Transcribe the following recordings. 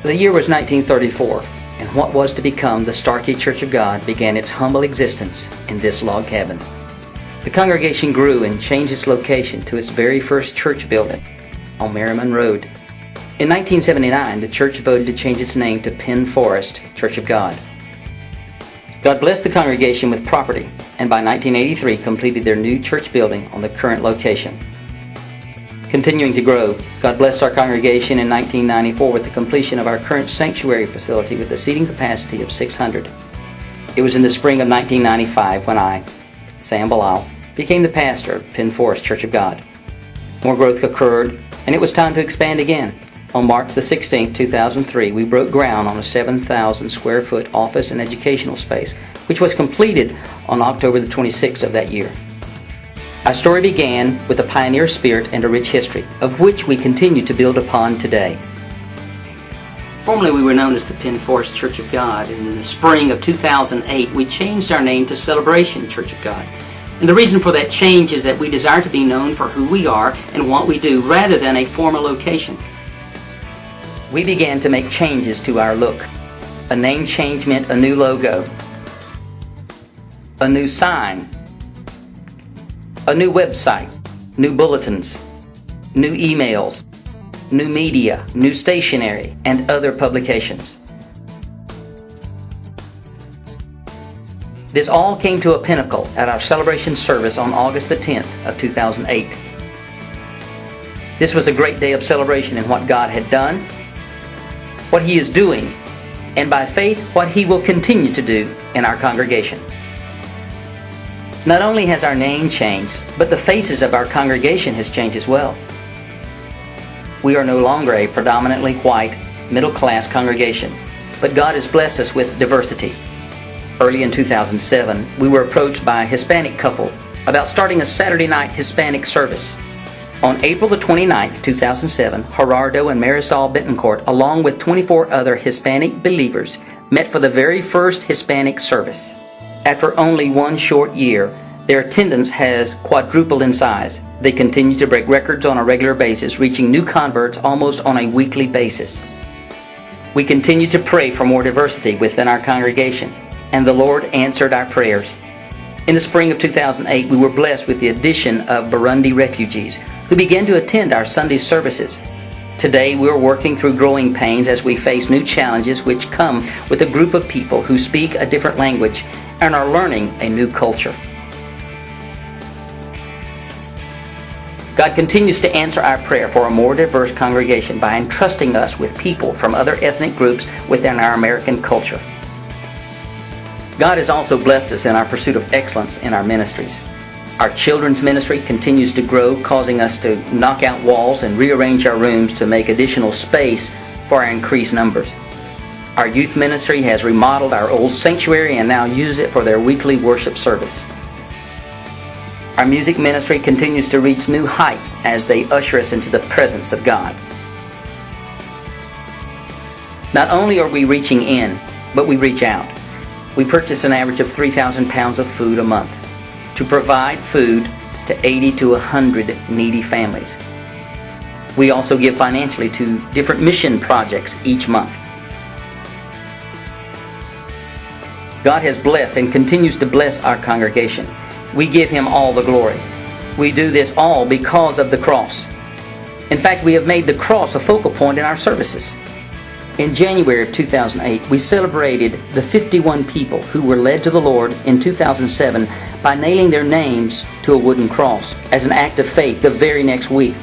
The year was 1934, and what was to become the Starkey Church of God began its humble existence in this log cabin. The congregation grew and changed its location to its very first church building on Merriman Road. In 1979, the church voted to change its name to Penn Forest Church of God. God blessed the congregation with property, and by 1983 completed their new church building on the current location. Continuing to grow, God blessed our congregation in 1994 with the completion of our current sanctuary facility with a seating capacity of 600. It was in the spring of 1995 when I, Sam Bilal, became the pastor of Penn Forest Church of God. More growth occurred, and it was time to expand again. On March the 16th, 2003, we broke ground on a 7,000 square foot office and educational space, which was completed on October the 26th of that year. Our story began with a pioneer spirit and a rich history, of which we continue to build upon today. Formerly we were known as the Penn Forest Church of God, and in the spring of 2008 we changed our name to Celebration Church of God. And the reason for that change is that we desire to be known for who we are and what we do, rather than a former location. We began to make changes to our look. A name change meant a new logo, a new sign, a new website, new bulletins, new emails, new media, new stationery, and other publications. This all came to a pinnacle at our celebration service on August the 10th of 2008. This was a great day of celebration in what God had done, what He is doing, and by faith, what He will continue to do in our congregation. Not only has our name changed, but the faces of our congregation has changed as well. We are no longer a predominantly white, middle-class congregation, but God has blessed us with diversity. Early in 2007, we were approached by a Hispanic couple about starting a Saturday night Hispanic service. On April the 29th, 2007, Gerardo and Marisol Betancourt, along with 24 other Hispanic believers, met for the very first Hispanic service. After only one short year, their attendance has quadrupled in size. They continue to break records on a regular basis, reaching new converts almost on a weekly basis. We continue to pray for more diversity within our congregation, and the Lord answered our prayers. In the spring of 2008, we were blessed with the addition of Burundi refugees, who began to attend our Sunday services. Today, we're working through growing pains as we face new challenges which come with a group of people who speak a different language and are learning a new culture. God continues to answer our prayer for a more diverse congregation by entrusting us with people from other ethnic groups within our American culture. God has also blessed us in our pursuit of excellence in our ministries. Our children's ministry continues to grow, causing us to knock out walls and rearrange our rooms to make additional space for our increased numbers. Our youth ministry has remodeled our old sanctuary and now uses it for their weekly worship service. Our music ministry continues to reach new heights as they usher us into the presence of God. Not only are we reaching in, but we reach out. We purchase an average of 3,000 pounds of food a month to provide food to 80 to 100 needy families. We also give financially to different mission projects each month. God has blessed and continues to bless our congregation. We give Him all the glory. We do this all because of the cross. In fact, we have made the cross a focal point in our services. In January of 2008, we celebrated the 51 people who were led to the Lord in 2007 by nailing their names to a wooden cross. As an act of faith, the very next week,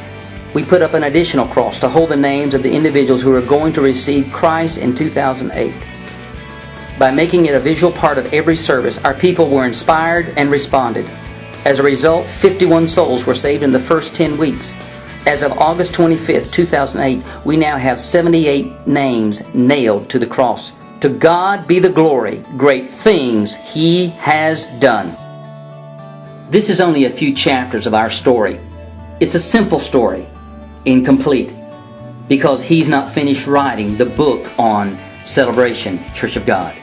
we put up an additional cross to hold the names of the individuals who are going to receive Christ in 2008. By making it a visual part of every service, our people were inspired and responded. As a result, 51 souls were saved in the first 10 weeks. As of August 25th, 2008, we now have 78 names nailed to the cross. To God be the glory, great things He has done. This is only a few chapters of our story. It's a simple story, incomplete, because He's not finished writing the book on Celebration Church of God.